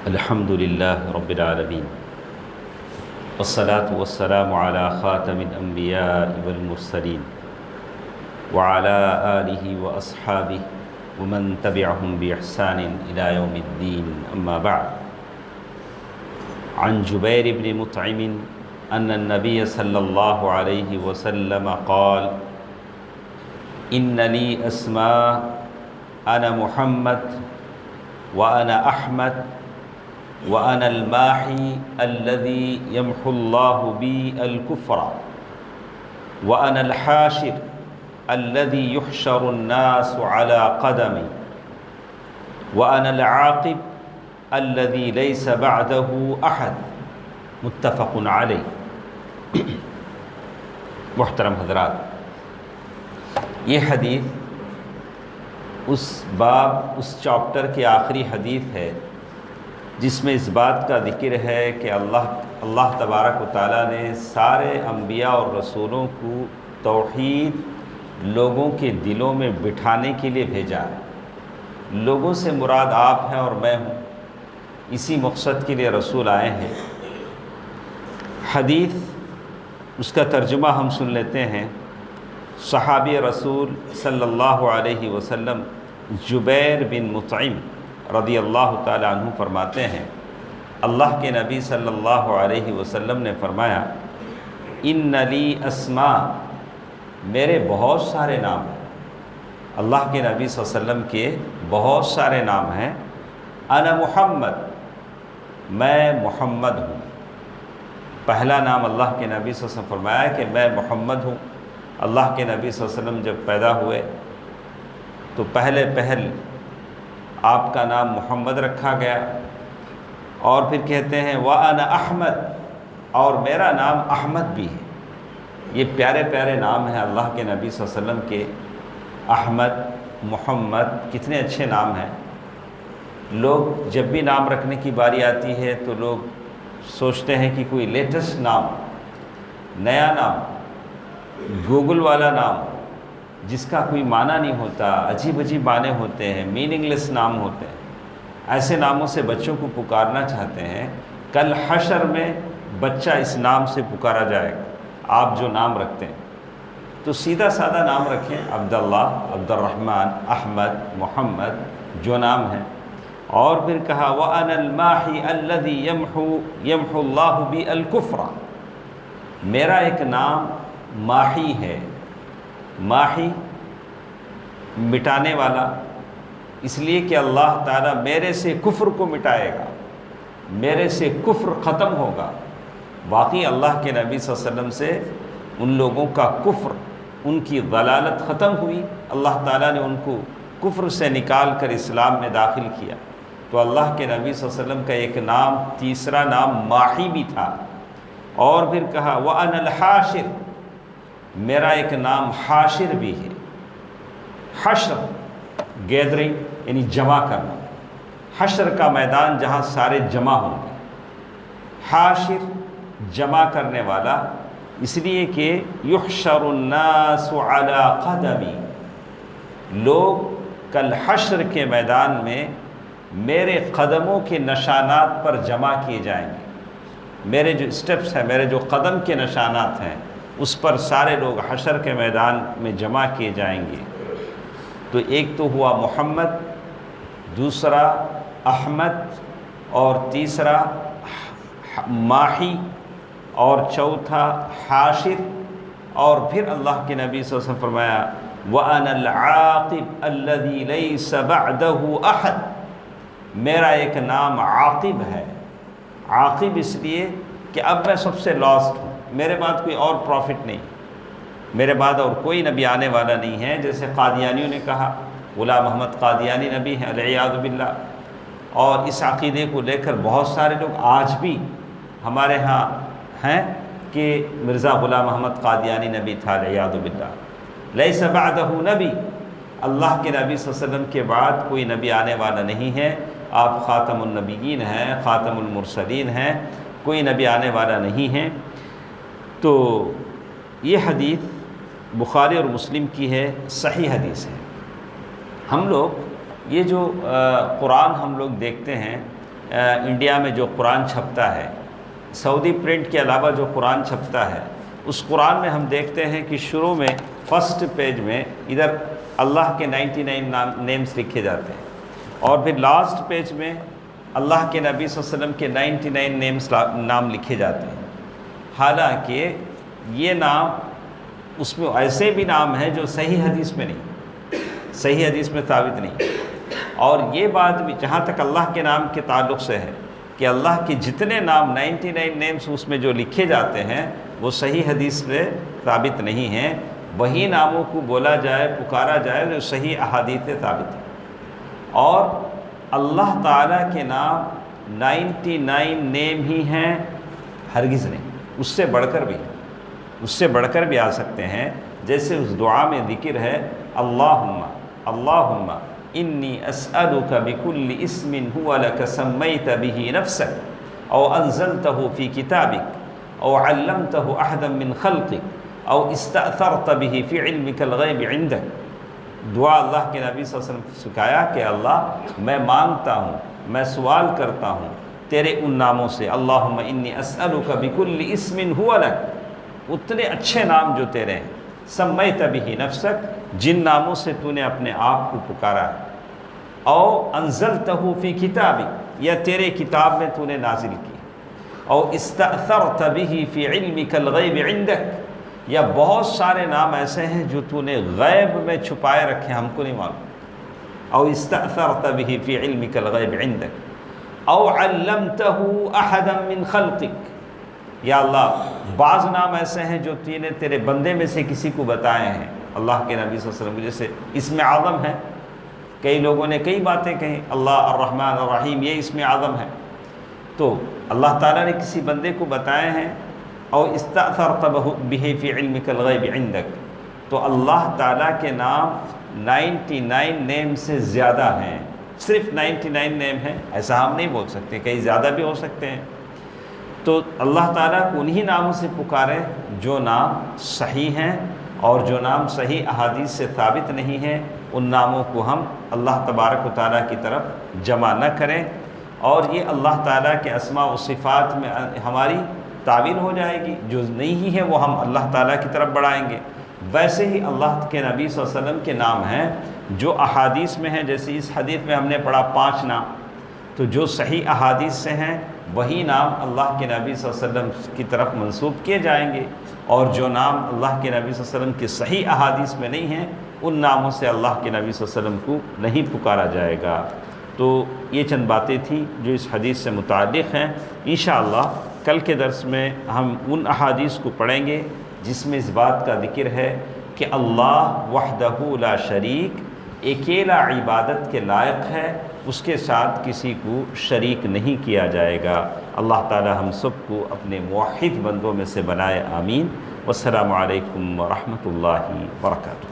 الحمد لله رب العالمين والصلاة والسلام على خاتم الأنبياء والمرسلين وعلى آله وأصحابه ومن تبعهم بإحسان إلى يوم الدين أما بعد. عن جبير بن مطعم أن النبي صلى الله عليه وسلم قال: إن لي أسماء أنا محمد وأنا أحمد وأنا الماحي الذي يمحو الله بي الكفر وأنا الحاشر الذي يحشر الناس على قدمي وأنا العاقب الذي ليس بعده أحد. متفق علیہ. محترم حضرات، یہ حدیث اس چاپٹر کے آخری حدیث ہے جس میں اس بات کا ذکر ہے کہ اللہ تبارک و تعالیٰ نے سارے انبیاء اور رسولوں کو توحید لوگوں کے دلوں میں بٹھانے کے لیے بھیجا ہے. لوگوں سے مراد آپ ہیں اور میں ہوں، اسی مقصد کے لیے رسول آئے ہیں. حدیث اس کا ترجمہ ہم سن لیتے ہیں. صحابی رسول صلی اللہ علیہ وسلم جبیر بن مطعم رضی اللہ تعالی عنہ فرماتے ہیں، اللہ کے نبی صلی اللہ علیہ وسلم نے فرمایا: ان لی اسماء، میرے بہت سارے نام ہیں. اللہ کے نبی صلی اللہ علیہ وسلم کے بہت سارے نام ہیں. انا محمد، میں محمد ہوں. پہلا نام اللہ کے نبی صلی اللہ علیہ وسلم فرمایا کہ میں محمد ہوں. اللہ کے نبی صلی اللہ علیہ وسلم جب پیدا ہوئے تو پہل آپ کا نام محمد رکھا گیا، اور پھر کہتے ہیں وَأَنَا أَحْمَدُ، اور میرا نام احمد بھی ہے. یہ پیارے پیارے نام ہیں اللہ کے نبی صلی اللہ علیہ وسلم کے. احمد، محمد، کتنے اچھے نام ہیں. لوگ جب بھی نام رکھنے کی باری آتی ہے تو لوگ سوچتے ہیں کہ کوئی لیٹسٹ نام، نیا نام، گوگل والا نام جس کا کوئی معنی نہیں ہوتا، عجیب عجیب معنی ہوتے ہیں، میننگ لیس نام ہوتے ہیں. ایسے ناموں سے بچوں کو پکارنا چاہتے ہیں. کل حشر میں بچہ اس نام سے پکارا جائے گا. آپ جو نام رکھتے ہیں تو سیدھا سادہ نام رکھیں، عبداللہ، عبد الرحمن، احمد، محمد، جو نام ہے. اور پھر کہا وَأَنَا الْمَاحِي الَّذِي يَمْحُو اللَّهُ بِي الْكُفْرَ، میرا ایک نام ماحی ہے. ماحی مٹانے والا، اس لیے کہ اللہ تعالیٰ میرے سے کفر کو مٹائے گا، میرے سے کفر ختم ہوگا. واقعی اللہ کے نبی صلی اللہ علیہ وسلم سے ان لوگوں کا کفر، ان کی ضلالت ختم ہوئی. اللہ تعالیٰ نے ان کو کفر سے نکال کر اسلام میں داخل کیا. تو اللہ کے نبی صلی اللہ علیہ وسلم کا ایک نام، تیسرا نام ماحی بھی تھا. اور پھر کہا وَأَنَا الْحَاشِرُ، میرا ایک نام حاشر بھی ہے. حشر، گیدرنگ یعنی جمع کرنا، حشر کا میدان جہاں سارے جمع ہوں گے. حاشر، جمع کرنے والا، اس لیے کہ یحشر الناس علی قدمی، لوگ کل حشر کے میدان میں میرے قدموں کے نشانات پر جمع کیے جائیں گے. میرے جو اسٹیپس ہیں، میرے جو قدم کے نشانات ہیں، اس پر سارے لوگ حشر کے میدان میں جمع کیے جائیں گے. تو ایک تو ہوا محمد، دوسرا احمد، اور تیسرا ماحی، اور چوتھا حاشر. اور پھر اللہ کے نبی صلی اللہ علیہ وسلم فرمایا وَأَنَا الْعَاقِبُ الَّذِي لَيْسَ بَعْدَهُ أَحَدٌ، میرا ایک نام عاقب ہے. عاقب اس لیے کہ اب میں سب سے لاسٹ ہوں، میرے بعد کوئی اور پروفٹ نہیں، میرے بعد اور کوئی نبی آنے والا نہیں ہے. جیسے قادیانیوں نے کہا، غلام محمد قادیانی نبی ہیں والعیاذ باللہ. اور اس عقیدے کو لے کر بہت سارے لوگ آج بھی ہمارے ہاں ہیں کہ مرزا غلام محمد قادیانی نبی تھا والعیاذ باللہ. لیس بعدہ نبی، اللہ کے نبی صلی اللہ علیہ وسلم کے بعد کوئی نبی آنے والا نہیں ہے. آپ خاتم النبیین ہیں، خاتم المرسلین ہیں، کوئی نبی آنے والا نہیں ہے. تو یہ حدیث بخاری اور مسلم کی ہے، صحیح حدیث ہے. ہم لوگ یہ جو قرآن ہم لوگ دیکھتے ہیں، انڈیا میں جو قرآن چھپتا ہے، سعودی پرنٹ کے علاوہ جو قرآن چھپتا ہے، اس قرآن میں ہم دیکھتے ہیں کہ شروع میں فرسٹ پیج میں ادھر اللہ کے 99 نیمز لکھے جاتے ہیں، اور پھر لاسٹ پیج میں اللہ کے نبی صلی اللہ علیہ وسلم کے 99 نیمز نام لکھے جاتے ہیں۔ حالانکہ یہ نام اس میں ایسے بھی نام ہیں جو صحیح حدیث میں نہیں، صحیح حدیث میں ثابت نہیں۔ اور یہ بات بھی جہاں تک اللہ کے نام کے تعلق سے ہے کہ اللہ کے جتنے نام 99 نیمز اس میں جو لکھے جاتے ہیں وہ صحیح حدیث میں ثابت نہیں ہیں، وہی ناموں کو بولا جائے، پکارا جائے جو صحیح احادیث سے ثابت ہے۔ اور اللہ تعالیٰ کے نام 99 نیم ہی ہیں، ہرگز نہیں، اس سے بڑھ کر بھی آ سکتے ہیں۔ جیسے اس دعا میں ذکر ہے اللہم انی اسألک بکل اسم هو لک سمیت به نفسک او انزلتہ فی کتابک او علمتہ احدا من خلقک او استأثرت به فی علمک الغیب عندک۔ دعا اللہ کے نبی صلی اللہ علیہ وسلم نے سکھایا کہ اللہ میں مانگتا ہوں، میں سوال کرتا ہوں تیرے ان ناموں سے، اللہم انی اسألک بکل اسم هو لک، اتنے اچھے نام جو تیرے ہیں، سمیت بہ نفسک، جن ناموں سے تو نے اپنے آپ کو پکارا ہے، او انزلتہ فی کتابک، یا تیرے کتاب میں تو نے نازل کی، او استأثرت بہ فی علمک الغیب عندک، یا بہت سارے نام ایسے ہیں جو تو نے غیب میں چھپائے رکھے، ہم کو نہیں معلوم، او استأثرت بہ فی علمک الغیب عندک، او علمتہ احدا من خلقک، یا اللہ بعض نام ایسے ہیں جو تو نے تیرے بندے میں سے کسی کو بتائے ہیں، اللہ کے نبی صلی اللہ علیہ وسلم، جیسے اسم اعظم ہے، کئی لوگوں نے کئی باتیں کہیں، اللہ الرحمن الرحیم یہ اسم اعظم ہے، تو اللہ تعالیٰ نے کسی بندے کو بتائے ہیں، اور استأثرت بہ فی علمک الغیب عندک، تو اللہ تعالیٰ کے نام 99 نیم سے زیادہ ہیں، صرف 99 نیم ہیں ایسا ہم نہیں بول سکتے، کئی زیادہ بھی ہو سکتے ہیں۔ تو اللہ تعالیٰ کو انہی ناموں سے پکاریں جو نام صحیح ہیں، اور جو نام صحیح احادیث سے ثابت نہیں ہیں ان ناموں کو ہم اللہ تبارک و تعالیٰ کی طرف جمع نہ کریں، اور یہ اللہ تعالیٰ کے اسماء و صفات میں ہماری تعویل ہو جائے گی، جو نہیں ہی ہے وہ ہم اللہ تعالیٰ کی طرف بڑھائیں گے۔ ویسے ہی اللہ کے نبی صلی اللہ علیہ وسلم کے نام ہیں جو احادیث میں ہیں، جیسے اس حدیث میں ہم نے پڑھا 5 نام، تو جو صحیح احادیث سے ہیں وہی نام اللہ کے نبی صلی اللہ علیہ وسلم کی طرف منسوب کیے جائیں گے، اور جو نام اللہ کے نبی صلی اللہ علیہ وسلم کے صحیح احادیث میں نہیں ہیں ان ناموں سے اللہ کے نبی صلی اللہ علیہ وسلم کو نہیں پکارا جائے گا۔ تو یہ چند باتیں تھیں جو اس حدیث سے متعلق ہیں۔ انشاءاللہ کل کے درس میں ہم ان احادیث کو پڑھیں گے جس میں اس بات کا ذکر ہے کہ اللہ وحدہ لا شریک، اکیلا عبادت کے لائق ہے، اس کے ساتھ کسی کو شریک نہیں کیا جائے گا۔ اللہ تعالی ہم سب کو اپنے موحد بندوں میں سے بنائے، آمین۔ والسلام علیکم ورحمۃ اللہ وبرکاتہ۔